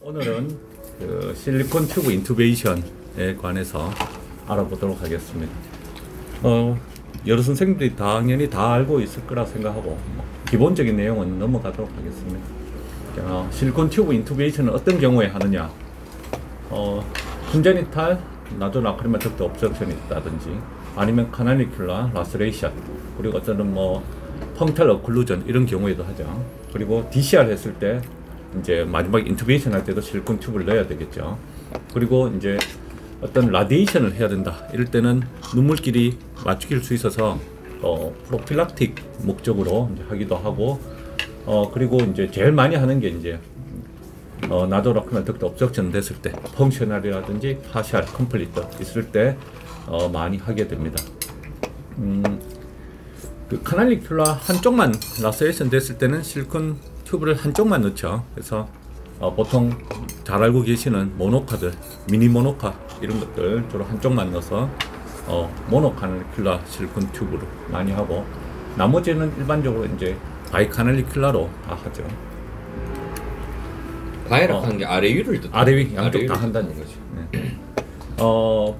오늘은 그 실리콘 튜브 인투베이션에 관해서 알아보도록 하겠습니다. 여러 선생님들이 당연히 다 알고 있을 거라 생각하고 기본적인 내용은 넘어가도록 하겠습니다. 실리콘 튜브 인투베이션은 어떤 경우에 하느냐? 컨제니탈 나존 아크리말 덕트 옵저션이 있다든지 아니면 카나리큘라 라스레이션, 그리고 어떤 펑탈 어클루전 이런 경우에도 하죠. 그리고 DCR 했을 때 이제 마지막 인투베이션 할 때도 실리콘 튜브를 넣어야 되겠죠. 그리고 이제 어떤 라디에이션을 해야 된다 이럴 때는 눈물길이 맞추길 수 있어서 프로필락틱 목적으로 이제 하기도 하고, 그리고 이제 제일 많이 하는 게 이제 나존 아크리말 덕트 옵저션 됐을 때, 펑셔널이라든지 파셜 컴플리트 있을 때 많이 하게 됩니다. 그 카나리큘라 한쪽만 라세레이션 됐을 때는 실리콘 튜브를 한쪽만 넣죠. 그래서 보통 잘 알고 계시는 모노카들, 미니 모노카 이런 것들 주로 한쪽만 넣어서 모노 카나리큘라 실리콘 튜브로 많이 하고, 나머지는 일반적으로 이제 바이 카나리큘라로 다 하죠. 바이라고 게 아래 위를 뜻. 아래 위 양쪽 다 한다는 거죠. 네.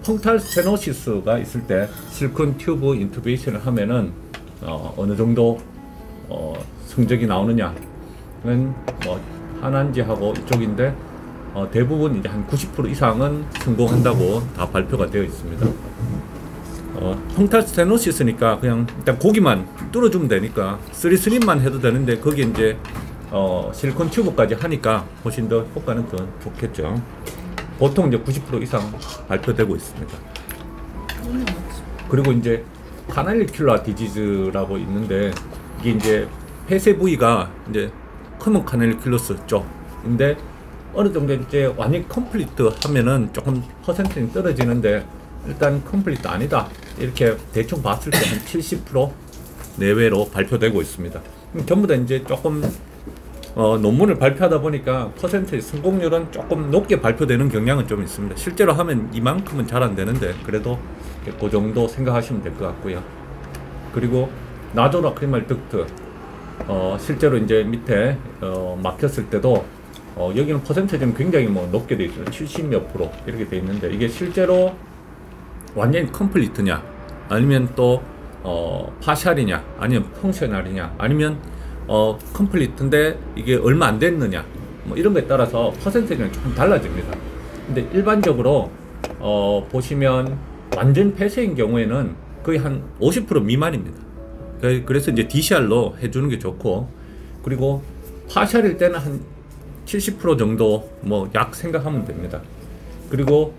펑탈 스테노시스가 있을 때 실리콘 튜브 인투베이션을 하면은 어느 정도 성적이 나오느냐는 하난지하고 이쪽인데 대부분 이제 한 90% 이상은 성공한다고 다 발표가 되어 있습니다. 펑탈 스테노시스니까 그냥 일단 고기만 뚫어주면 되니까 3스림만 해도 되는데 거기에 이제 실리콘 튜브까지 하니까 훨씬 더 효과는 더 좋겠죠. 보통 이제 90% 이상 발표되고 있습니다. 그리고 이제 카나리큘라 디지즈라고 있는데, 이게 이제 폐쇄 부위가 이제 커먼 카나리큘러스 쪽인데 어느 정도 이제 완전 컴플리트 하면은 조금 퍼센트는 떨어지는데, 일단 컴플리트 아니다 이렇게 대충 봤을 때 한 70% 내외로 발표되고 있습니다. 전부 다 이제 조금 논문을 발표하다 보니까 퍼센트의 성공률은 조금 높게 발표되는 경향은 좀 있습니다. 실제로 하면 이만큼은 잘 안 되는데 그래도 그 정도 생각하시면 될 것 같고요. 그리고 나존 아크리말 덕트 실제로 이제 밑에 막혔을 때도 여기는 퍼센트는 굉장히 높게 돼 있어요. 70몇 프로 이렇게 돼 있는데, 이게 실제로 완전히 컴플리트냐 아니면 또 파샬이냐 아니면 펑셔널이냐 아니면 컴플리트인데 이게 얼마 안 됐느냐 이런 거에 따라서 퍼센테이지는 조금 달라집니다. 근데 일반적으로 보시면 완전 폐쇄인 경우에는 거의 한 50% 미만입니다. 그래서 이제 DCR로 해주는 게 좋고, 그리고 파샬일 때는 한 70% 정도 약 생각하면 됩니다. 그리고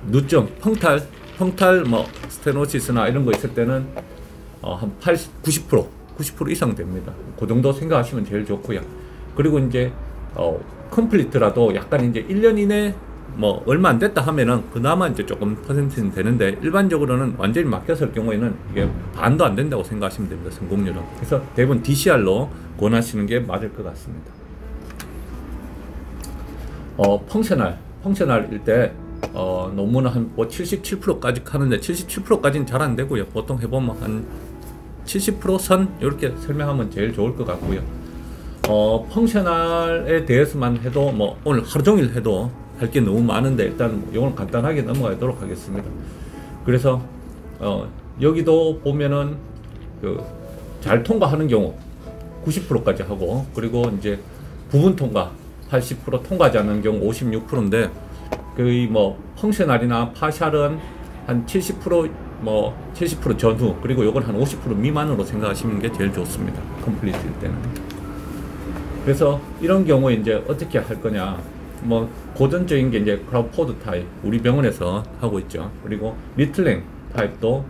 누점 펑탈 스테노시스나 이런 거 있을 때는 한 90% 이상 됩니다. 그 정도 생각하시면 제일 좋고요. 그리고 이제 컴플리트라도 약간 이제 1년 이내 얼마 안 됐다 하면은 그나마 이제 조금 퍼센트는 되는데, 일반적으로는 완전히 막혔을 경우에는 이게 반도 안 된다고 생각하시면 됩니다. 성공률은. 그래서 대부분 DCR로 권하시는 게 맞을 것 같습니다. 펑셔널일 때 논문은 한 77%까지 하는데 77%까지는 잘 안 되고요. 보통 해보면 한 70% 선 이렇게 설명하면 제일 좋을 것 같고요. 펑셔널에 대해서만 해도 오늘 하루 종일 해도 할 게 너무 많은데 일단 이걸 간단하게 넘어가도록 하겠습니다. 그래서 여기도 보면은 잘 통과하는 경우 90%까지 하고, 그리고 이제 부분 통과 80% 통과하지 않는 경우 56%인데, 거의 펑셔널이나 파샬은 한 70% 70% 전후, 그리고 요건 한 50% 미만으로 생각하시는 게 제일 좋습니다. 컴플리트일 때는. 그래서 이런 경우에 이제 어떻게 할 거냐, 고전적인 게 이제 크라우포드 타입 우리 병원에서 하고 있죠. 그리고 리틀랭 타입도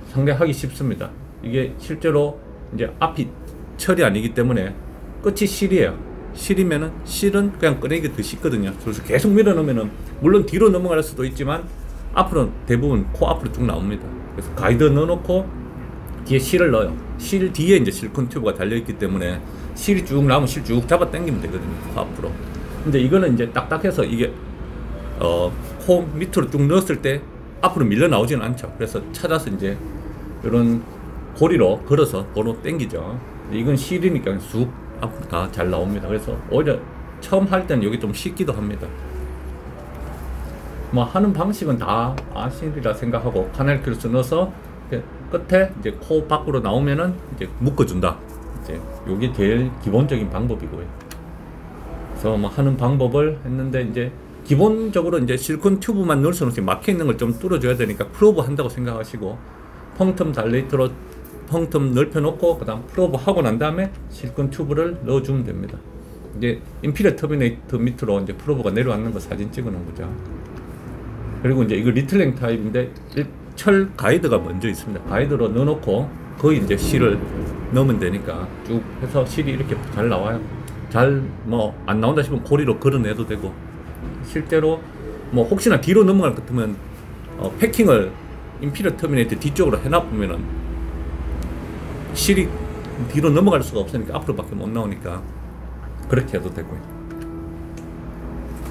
상당히 하기 쉽습니다. 이게 실제로 이제 앞이 철이 아니기 때문에 끝이 실이에요. 실이면은 실은 그냥 꺼내기 더 쉽거든요. 그래서 계속 밀어넣으면은 물론 뒤로 넘어갈 수도 있지만 앞으로 대부분 코 앞으로 쭉 나옵니다. 그래서 가이드 넣어놓고 뒤에 실을 넣어요. 실 뒤에 이제 실리콘 튜브가 달려있기 때문에 실이 쭉 나오면 실 쭉 잡아 당기면 되거든요. 코 앞으로. 근데 이거는 이제 딱딱해서 이게 코 밑으로 쭉 넣었을 때 앞으로 밀려 나오지는 않죠. 그래서 찾아서 이제 이런 고리로 걸어서 번호 당기죠. 이건 실이니까 쑥 앞으로 다 잘 나옵니다. 그래서 오히려 처음 할 때는 여기 좀 쉽기도 합니다. 뭐 하는 방식은 다 아시리라 생각하고 카넬 킬러스 넣어서 끝에 이제 코 밖으로 나오면은 이제 묶어준다. 이제 요게 제일 기본적인 방법이고요. 그래서 뭐 하는 방법을 했는데 이제 기본적으로 이제 실리콘 튜브만 넣을 수는 없이 막혀 있는 걸 좀 뚫어줘야 되니까 프로브 한다고 생각하시고 펑텀 다이레이터로 펑텀 넓혀놓고 그 다음 프로브 하고 난 다음에 실리콘 튜브를 넣어주면 됩니다. 이제 인피니어 터미네이터 밑으로 이제 프로브가 내려왔는 거 사진 찍어 놓은 거죠. 그리고 이제 이거 리틀링 타입인데 철 가이드가 먼저 있습니다. 가이드로 넣어놓고 거의 이제 실을 넣으면 되니까 쭉 해서 실이 이렇게 잘 나와요. 잘 뭐 안 나온다 싶으면 고리로 걸어내도 되고, 실제로 뭐 혹시나 뒤로 넘어갈 것 같으면 패킹을 인피니어 터미네이터 뒤쪽으로 해놔보면은 실이 뒤로 넘어갈 수가 없으니까 앞으로밖에 못 나오니까 그렇게 해도 되고요.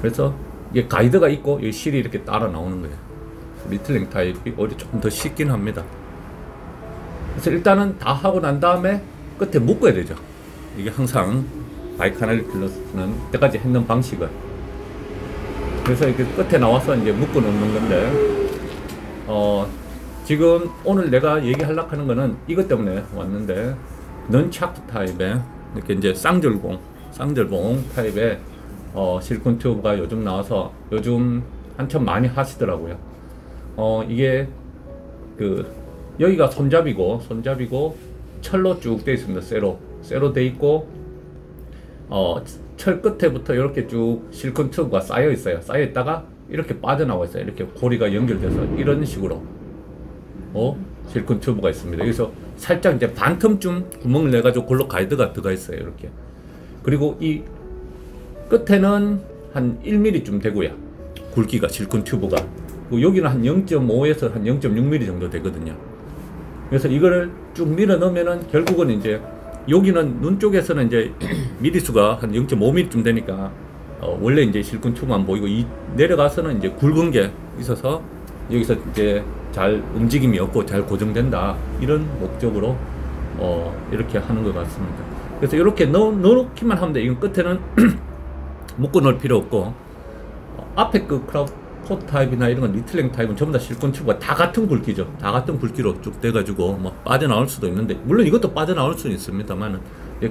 그래서 이게 가이드가 있고 이 실이 이렇게 따라 나오는 거예요. 리틀링 타입이 오히려 조금 더 쉽긴 합니다. 그래서 일단은 다 하고 난 다음에 끝에 묶어야 되죠. 이게 항상 바이카넬 킬러스는 때까지 했는 방식을. 그래서 이렇게 끝에 나와서 이제 묶어 놓는 건데, 지금 오늘 내가 얘기하려고 하는 거는 이것 때문에 왔는데, 넌차크 타입의 이렇게 이제 쌍절봉 타입의 실리콘 튜브가 요즘 나와서 요즘 한참 많이 하시더라고요. 이게 여기가 손잡이고 철로 쭉 돼 있습니다. 쇠로 돼 있고 철 끝에부터 이렇게 쭉 실리콘 튜브가 쌓여 있어요. 쌓여 있다가 이렇게 빠져나와 있어요. 이렇게 고리가 연결돼서 이런 식으로 실리콘 튜브가 있습니다. 여기서 살짝 이제 반틈쯤 구멍을 내가지고 그걸로 가이드가 들어가 있어요. 이렇게. 그리고 이 끝에는 한 1mm쯤 되고요. 굵기가 실리콘 튜브가. 여기는 한 0.5에서 한 0.6mm 정도 되거든요. 그래서 이거를 쭉 밀어 넣으면은 결국은 이제 여기는 눈 쪽에서는 이제 미리수가 한 0.5mm쯤 되니까 원래 이제 실리콘 튜브만 보이고, 이 내려가서는 이제 굵은 게 있어서 여기서 이제 잘 움직임이 없고 잘 고정된다, 이런 목적으로 이렇게 하는 것 같습니다. 그래서 이렇게 넣어놓기만 하면 돼. 이건 끝에는 묶어 놓을 필요 없고, 앞에 그 크라우포 타입이나 이런 건 리틀링 타입은 전부 다 실리콘 튜브가 다 같은 굵기죠. 다 같은 굵기로 쭉 돼가지고 뭐 빠져나올 수도 있는데, 물론 이것도 빠져나올 수는 있습니다만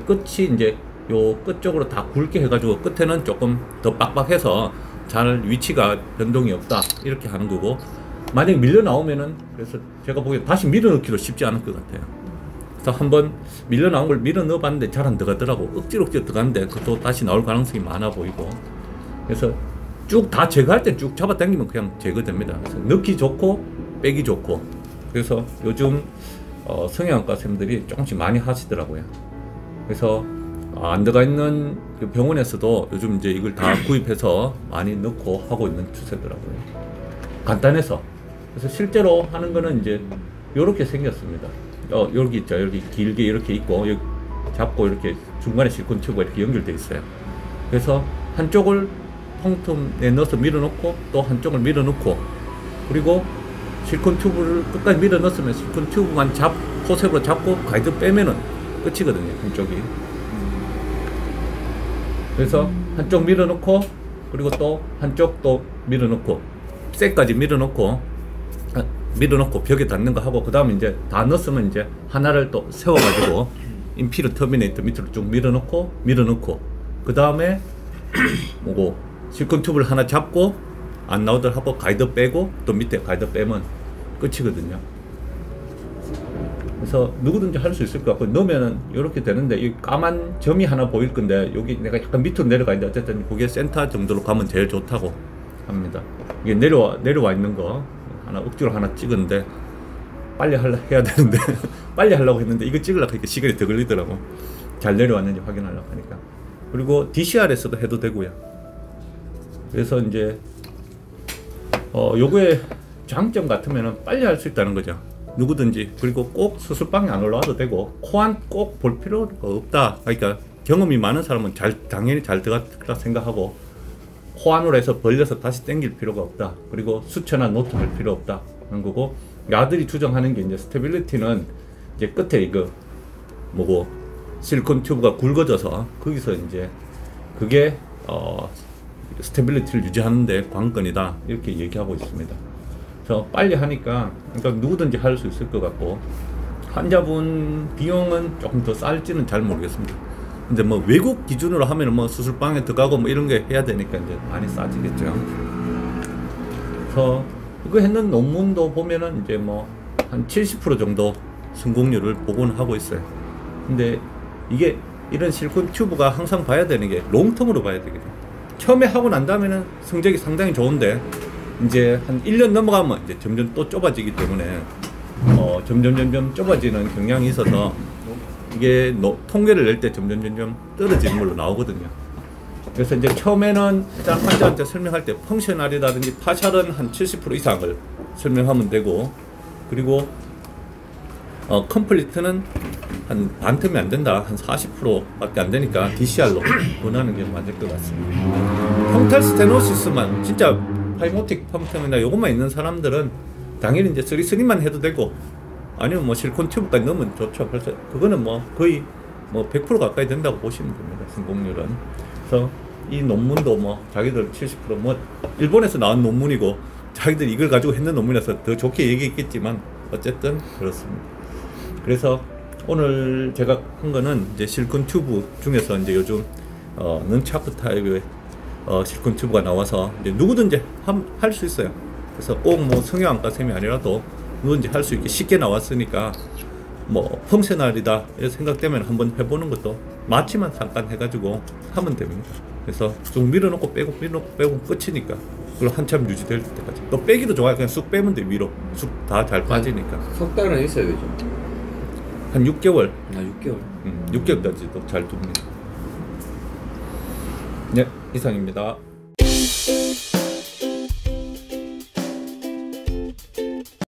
끝이 이제 요 끝 쪽으로 다 굵게 해가지고 끝에는 조금 더 빡빡해서 잘 위치가 변동이 없다, 이렇게 하는 거고, 만약에 밀려 나오면은, 그래서 제가 보기에 다시 밀어 넣기도 쉽지 않을 것 같아요. 그래서 한번 밀려 나온 걸 밀어 넣어 봤는데 잘 안 들어가더라고. 억지로 들어가는데 그것도 다시 나올 가능성이 많아 보이고, 그래서 쭉 다 제거할 때 쭉 잡아 당기면 그냥 제거됩니다. 그래서 넣기 좋고 빼기 좋고, 그래서 요즘 성형외과 선생님들이 조금씩 많이 하시더라고요. 그래서 안 들어가 있는 그 병원에서도 요즘 이제 이걸 다 구입해서 많이 넣고 하고 있는 추세더라고요. 간단해서. 그래서 실제로 하는 거는 이제 요렇게 생겼습니다. 여기 있죠. 여기 길게 이렇게 있고, 여기 잡고 이렇게 중간에 실리콘 튜브가 이렇게 연결되어 있어요. 그래서 한쪽을 펑텀에 넣어서 밀어넣고 또 한쪽을 밀어넣고, 그리고 실리콘 튜브를 끝까지 밀어넣으면 실리콘 튜브만 포셉으로 잡고 가이드 빼면은 끝이거든요. 한쪽이. 그래서 한쪽 밀어넣고, 그리고 또 한쪽 또 밀어넣고, 쇠까지 밀어넣고 벽에 닿는 거 하고, 그 다음에 이제 다 넣었으면 이제 하나를 또 세워가지고 인피니어 터미네이터 밑으로 쭉 밀어넣고, 그 다음에 뭐고 실리콘 튜브를 하나 잡고 안 나오도록 하고 가이드 빼고 또 밑에 가이드 빼면 끝이거든요. 그래서 누구든지 할 수 있을 것 같고, 넣으면은 이렇게 되는데, 이 까만 점이 하나 보일 건데 여기 내가 약간 밑으로 내려가 있는데 어쨌든 그게 센터 정도로 가면 제일 좋다고 합니다. 이게 내려와 있는 거 하나 억지로 하나 찍었는데 빨리 해야 되는데 빨리 하려고 했는데 이거 찍으려고 하니까 시간이 더 걸리더라고. 잘 내려왔는지 확인하려고 하니까. 그리고 DCR에서도 해도 되고요. 그래서 이제 요거의 장점 같으면은 빨리 할 수 있다는 거죠. 누구든지. 그리고 꼭 수술방에 안 올라와도 되고, 코안 꼭 볼 필요가 없다. 그러니까 경험이 많은 사람은 당연히 잘 들어갔다 생각하고, 코안으로 해서 벌려서 다시 당길 필요가 없다. 그리고 수천나 노트 할 필요 없다 하는 거고, 야들이 주장하는 게 이제 스테빌리티는 이제 끝에 이거 뭐고 실리콘 튜브가 굵어져서 거기서 이제 그게 스테빌리티를 유지하는데 관건이다 이렇게 얘기하고 있습니다. 그래서 빨리 하니까 그러니까 누구든지 할 수 있을 것 같고 환자분 비용은 조금 더 쌀지는 잘 모르겠습니다. 근데 뭐 외국 기준으로 하면 뭐 수술방에 들어가고 뭐 이런 게 해야 되니까 이제 많이 싸지겠죠. 그래서 이거 했는 논문도 보면은 이제 뭐 한 70% 정도 성공률을 보고는 하고 있어요. 근데 이게 이런 실리콘 튜브가 항상 봐야 되는 게 롱텀으로 봐야 되거든요. 처음에 하고 난 다음에는 성적이 상당히 좋은데 이제 한 1년 넘어가면 이제 점점 또 좁아지기 때문에 점점 좁아지는 경향이 있어서 이게 통계를 낼 때 점점 떨어지는 걸로 나오거든요. 그래서 이제 처음에는 일단 환자한테 설명할 때 펑셔널이라든지 파샬은 한 70% 이상을 설명하면 되고, 그리고 컴플리트는 한 반틈이 안 된다, 한 40%밖에 안 되니까 DCR로 원하는 게 맞을 것 같습니다. 펑탈 스테노시스만 진짜 파이모틱 펑텀이나 이것만 있는 사람들은 당연히 이제 3-3만 해도 되고, 아니면 뭐 실리콘 튜브까지 넣으면 좋죠. 그래서 그거는 뭐 거의 뭐 100% 가까이 된다고 보시면 됩니다, 성공률은. 그래서 이 논문도 뭐 자기들 70% 일본에서 나온 논문이고 자기들 이걸 가지고 했는 논문이라서 더 좋게 얘기했겠지만 어쨌든 그렇습니다. 그래서 오늘 제가 한 거는 이제 실리콘 튜브 중에서 이제 요즘 넌차프 타입의 실리콘 튜브가 나와서 이제 누구든지 할 수 있어요. 그래서 꼭 뭐 성형외과쌤이 아니라도 누구든지 할 수 있게 쉽게 나왔으니까 뭐 펑셔널이다 이렇게 생각되면 한번 해보는 것도 마취만 잠깐 해가지고 하면 됩니다. 그래서 쭉 밀어놓고 빼고 끝이니까. 그리고 한참 유지될 때까지. 또 빼기도 좋아요. 그냥 쑥 빼면 돼. 위로 쑥 다 잘 빠지니까. 석 달은 있어야 되죠. 한 6개월. 6개월. 6개월까지도 잘 둡니다. 네, 이상입니다.